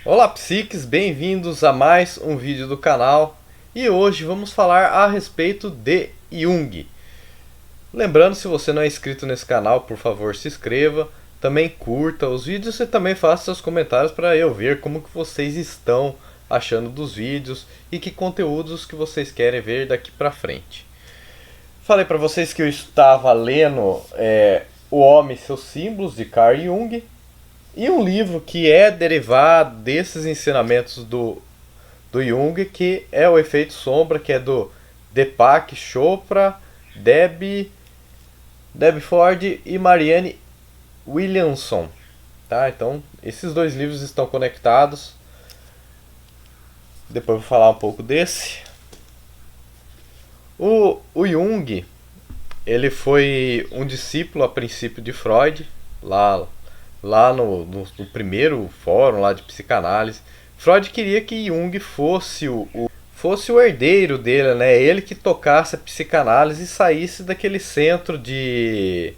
Olá, psiques, bem-vindos a mais um vídeo do canal e hoje vamos falar a respeito de Jung. Lembrando, se você não é inscrito nesse canal, por favor se inscreva, também curta os vídeos e também faça seus comentários para eu ver como que vocês estão achando dos vídeos e que conteúdos que vocês querem ver daqui para frente. Falei para vocês que eu estava lendo O Homem e seus Símbolos, de Carl Jung. E um livro que é derivado desses ensinamentos do Jung, que é o Efeito Sombra, que é do Deepak Chopra, Debbie Ford e Marianne Williamson. Tá? Então, esses dois livros estão conectados. Depois eu vou falar um pouco desse. O Jung, ele foi um discípulo a princípio de Freud, lá no primeiro fórum lá de psicanálise. Freud queria que Jung fosse o herdeiro dele, né? Ele que tocasse a psicanálise e saísse daquele centro de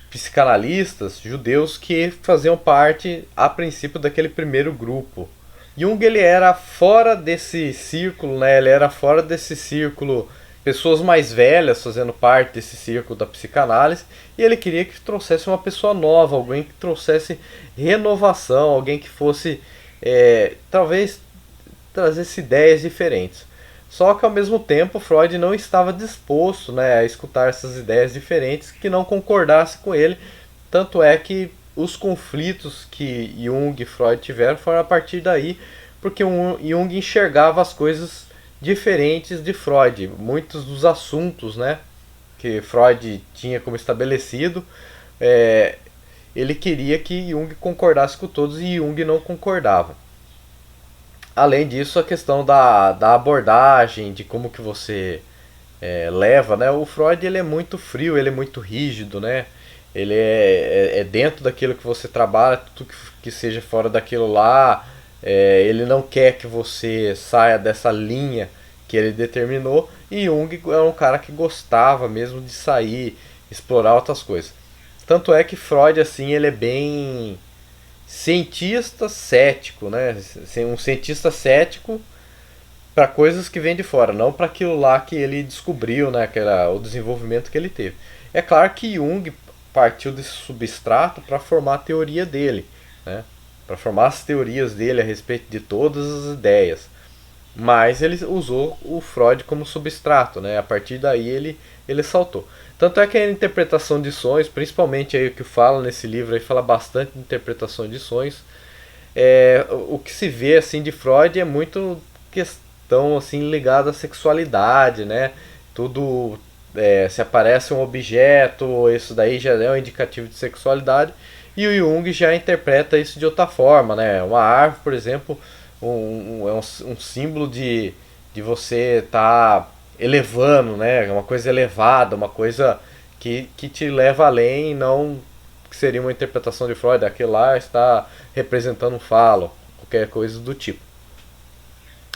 psicanalistas judeus que faziam parte, a princípio, daquele primeiro grupo. Jung, ele era fora desse círculo, né? Ele era fora desse círculo, pessoas mais velhas fazendo parte desse círculo da psicanálise, e ele queria que trouxesse uma pessoa nova, alguém que trouxesse renovação, alguém que fosse talvez trazesse ideias diferentes. Só que ao mesmo tempo Freud não estava disposto, né, a escutar essas ideias diferentes que não concordasse com ele. Tanto é que os conflitos que Jung e Freud tiveram foram a partir daí, porque Jung enxergava as coisas diferentes de Freud. Muitos dos assuntos, né, que Freud tinha como estabelecido, ele queria que Jung concordasse com todos e Jung não concordava. Além disso, a questão da abordagem, de como que você leva, né? O Freud, ele é muito frio, ele é muito rígido, né? Ele é dentro daquilo que você trabalha, tudo que seja fora daquilo lá. Ele não quer que você saia dessa linha que ele determinou. E Jung é um cara que gostava mesmo de sair, explorar outras coisas. Tanto é que Freud, assim, ele é bem cientista cético, né? Um cientista cético para coisas que vêm de fora, não para aquilo lá que ele descobriu, né? Que era o desenvolvimento que ele teve. É claro que Jung partiu desse substrato para formar a teoria dele, né? Para formar as teorias dele a respeito de todas as ideias. Mas ele usou o Freud como substrato, né? A partir daí ele saltou. Tanto é que a interpretação de sonhos, principalmente aí o que fala nesse livro, aí fala bastante de interpretação de sonhos. O que se vê assim de Freud é muito questão assim ligada à sexualidade, né? Tudo se aparece um objeto, isso daí já é um indicativo de sexualidade. E o Jung já interpreta isso de outra forma, né? Uma árvore, por exemplo, um símbolo de você estar elevando, né? Uma coisa elevada, uma coisa que te leva além, não que seria uma interpretação de Freud, aquele lá está representando um falo, qualquer coisa do tipo.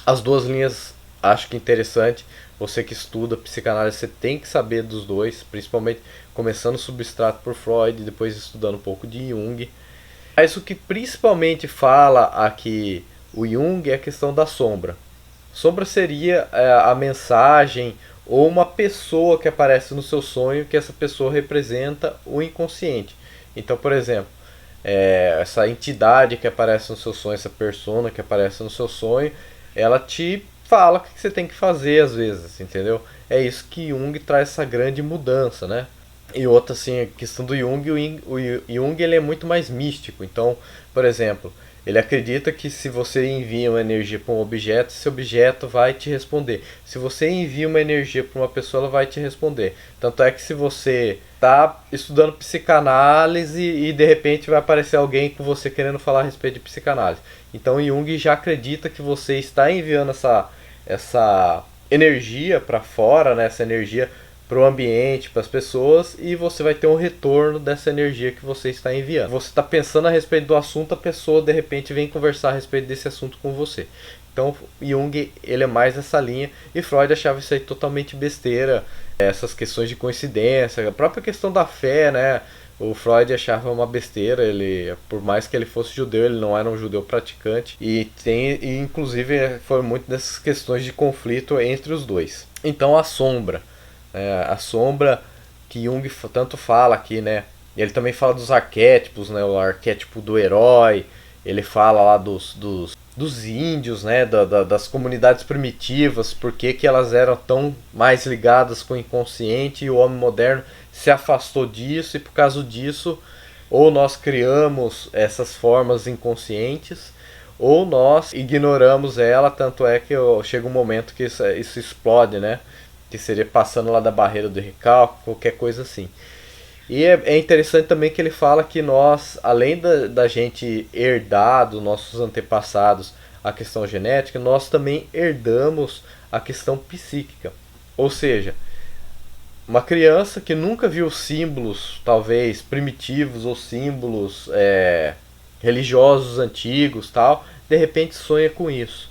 As duas linhas acho que é interessante. Você que estuda psicanálise, você tem que saber dos dois, principalmente começando substrato por Freud e depois estudando um pouco de Jung. Mas o que principalmente fala aqui o Jung é a questão da sombra. Sombra seria a mensagem ou uma pessoa que aparece no seu sonho, que essa pessoa representa o inconsciente. Então, por exemplo, essa entidade que aparece no seu sonho, essa persona que aparece no seu sonho, ela te fala o que você tem que fazer às vezes, entendeu? É isso que Jung traz, essa grande mudança, né? E outra, assim, a questão do Jung, o Jung ele é muito mais místico. Então, por exemplo, ele acredita que se você envia uma energia para um objeto, esse objeto vai te responder. Se você envia uma energia para uma pessoa, ela vai te responder. Tanto é que se você está estudando psicanálise e de repente vai aparecer alguém com você querendo falar a respeito de psicanálise. Então Jung já acredita que você está enviando essa energia para fora, né? Essa energia para o ambiente, para as pessoas, e você vai ter um retorno dessa energia que você está enviando. Você está pensando a respeito do assunto, a pessoa de repente vem conversar a respeito desse assunto com você. Então Jung ele é mais essa linha, e Freud achava isso aí totalmente besteira, essas questões de coincidência, a própria questão da fé, né? O Freud achava uma besteira, ele, por mais que ele fosse judeu, ele não era um judeu praticante e inclusive foram muito dessas questões de conflito entre os dois. Então a sombra que Jung tanto fala aqui, né? Ele também fala dos arquétipos, né? O arquétipo do herói, ele fala lá dos índios, né? Das comunidades primitivas, por que elas eram tão mais ligadas com o inconsciente e o homem moderno se afastou disso, e por causa disso ou nós criamos essas formas inconscientes ou nós ignoramos ela, tanto é que chega um momento que isso explode, né? Que seria passando lá da barreira do recalque, qualquer coisa assim. E é interessante também que ele fala que nós, além da gente herdar dos nossos antepassados a questão genética, nós também herdamos a questão psíquica. Ou seja, uma criança que nunca viu símbolos, talvez primitivos ou símbolos religiosos antigos, tal, de repente sonha com isso.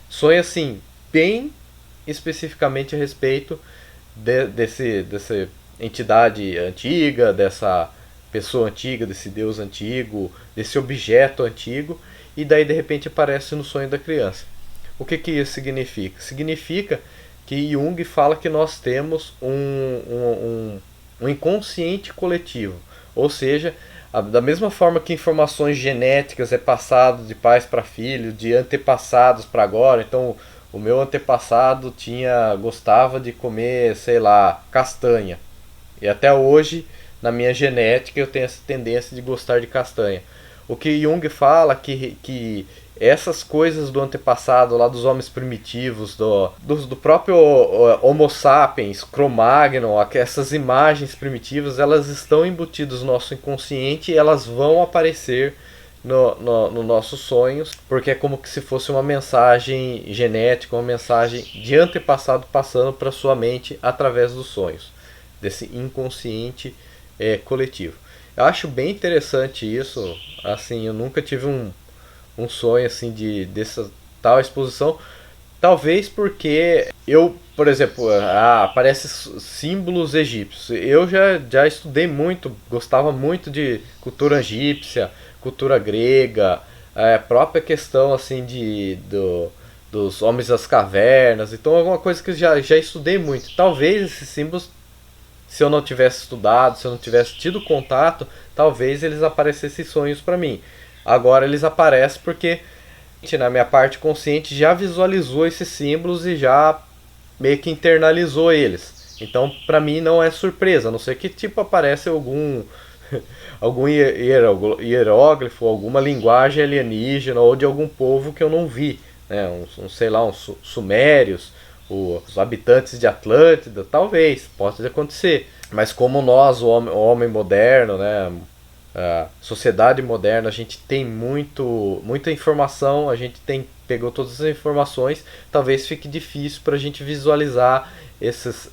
Sonha assim, bem especificamente a respeito dessa entidade antiga, dessa pessoa antiga, desse Deus antigo, desse objeto antigo, e daí de repente aparece no sonho da criança. O que isso significa? Significa que Jung fala que nós temos um inconsciente coletivo, ou seja, da mesma forma que informações genéticas é passado de pais para filhos, de antepassados para agora. Então o meu antepassado gostava de comer, sei lá, castanha, e até hoje na minha genética eu tenho essa tendência de gostar de castanha. O que Jung fala que essas coisas do antepassado, lá dos homens primitivos, do próprio Homo sapiens, Cro-Magnon, essas imagens primitivas, elas estão embutidas no nosso inconsciente e elas vão aparecer no nossos sonhos, porque é como se fosse uma mensagem genética, uma mensagem de antepassado passando para sua mente através dos sonhos, desse inconsciente coletivo. Eu acho bem interessante isso. Assim, eu nunca tive um sonho assim dessa tal exposição. Talvez porque eu, por exemplo, aparece símbolos egípcios. Eu já estudei muito, gostava muito de cultura egípcia, cultura grega, a própria questão assim dos homens das cavernas. Então é alguma coisa que eu já estudei muito. Talvez esses símbolos, se eu não tivesse estudado, se eu não tivesse tido contato, talvez eles aparecessem sonhos para mim. Agora eles aparecem porque na minha parte consciente já visualizou esses símbolos e já meio que internalizou eles. Então para mim não é surpresa, a não ser que tipo aparece algum hieróglifo, alguma linguagem alienígena ou de algum povo que eu não vi, né? Sei lá, uns sumérios, os habitantes de Atlântida, talvez, possa acontecer. Mas como nós, o homem moderno, né, a sociedade moderna, a gente tem muita informação, a gente pegou todas as informações, talvez fique difícil para a gente visualizar esses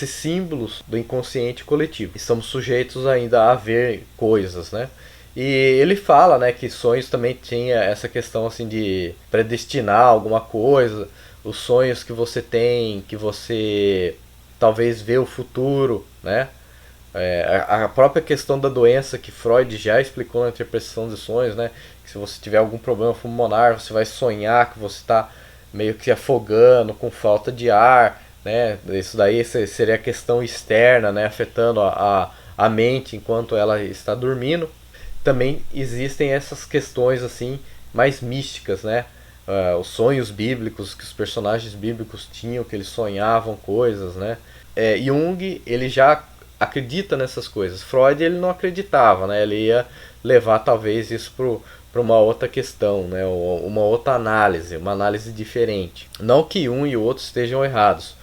símbolos do inconsciente coletivo. Estamos sujeitos ainda a ver coisas, né? E ele fala, né, que sonhos também tinha essa questão assim de predestinar alguma coisa, os sonhos que você tem, que você talvez vê o futuro, né? A própria questão da doença que Freud já explicou na interpretação de sonhos, né? Que se você tiver algum problema pulmonar, você vai sonhar que você está meio que afogando, com falta de ar, né? Isso daí seria a questão externa, né? Afetando a mente enquanto ela está dormindo. Também existem essas questões assim mais místicas, né? Os sonhos bíblicos que os personagens bíblicos tinham, que eles sonhavam coisas, né? Jung, ele já acredita nessas coisas. Freud, ele não acreditava, né? Ele ia levar talvez isso para uma outra questão, né? Uma outra análise, uma análise diferente. Não que um e o outro estejam errados.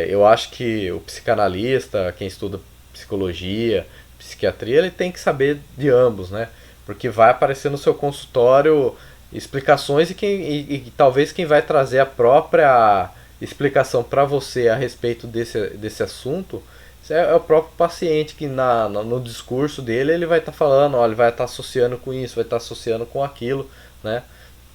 Eu acho que o psicanalista, quem estuda psicologia, psiquiatria, ele tem que saber de ambos, né? Porque vai aparecer no seu consultório explicações e talvez quem vai trazer a própria explicação para você a respeito desse assunto é o próprio paciente, que no discurso dele ele vai estar falando, ó, ele vai estar associando com isso, vai estar associando com aquilo, né?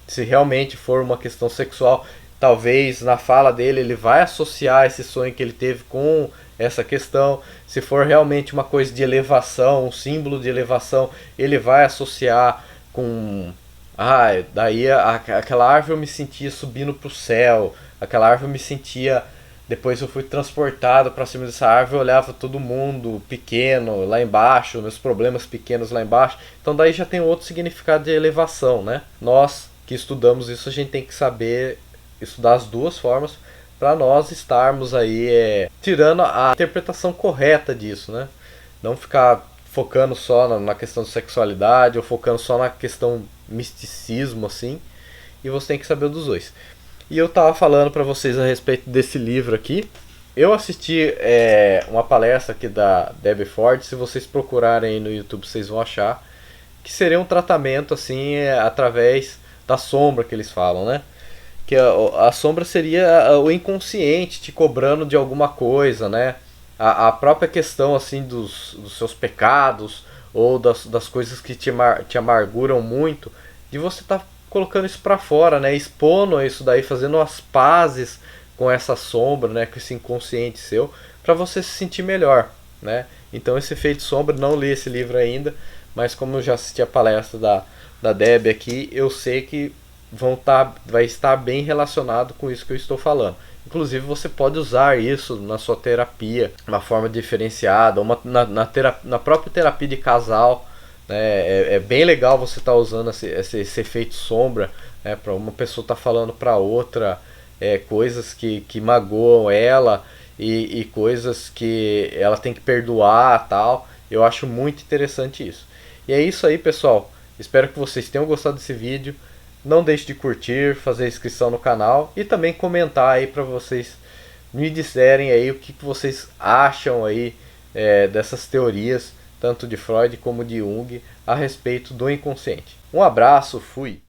Se realmente for uma questão sexual, talvez na fala dele ele vai associar esse sonho que ele teve com essa questão. Se for realmente uma coisa de elevação, um símbolo de elevação, ele vai associar com... daí aquela árvore eu me sentia subindo para o céu, aquela árvore eu me sentia... Depois eu fui transportado para cima dessa árvore, eu olhava todo mundo pequeno lá embaixo, meus problemas pequenos lá embaixo. Então daí já tem outro significado de elevação, né? Nós que estudamos isso, a gente tem que saber estudar as duas formas para nós estarmos aí tirando a interpretação correta disso, né? Não ficar focando só na questão de sexualidade ou focando só na questão misticismo, assim. E você tem que saber dos dois. E eu tava falando para vocês a respeito desse livro aqui. Eu assisti uma palestra aqui da Debbie Ford. Se vocês procurarem aí no YouTube, vocês vão achar. Que seria um tratamento assim através da sombra que eles falam, né? Que a sombra seria o inconsciente te cobrando de alguma coisa, né? A própria questão assim dos seus pecados ou das coisas que te amarguram muito, de você estar colocando isso para fora, né? Expondo isso daí, fazendo as pazes com essa sombra, né? Com esse inconsciente seu, para você se sentir melhor, né? Então esse efeito sombra, não li esse livro ainda, mas como eu já assisti a palestra da Deb aqui, eu sei que vai estar bem relacionado com isso que eu estou falando. Inclusive você pode usar isso na sua terapia, de uma forma diferenciada, na própria terapia de casal. É bem legal você estar usando esse efeito sombra, né, para uma pessoa estar falando para outra coisas que magoam ela e coisas que ela tem que perdoar, tal. Eu acho muito interessante isso. E é isso aí, pessoal. Espero que vocês tenham gostado desse vídeo. Não deixe de curtir, fazer inscrição no canal e também comentar aí para vocês me disserem aí o que vocês acham aí dessas teorias, tanto de Freud como de Jung, a respeito do inconsciente. Um abraço, fui!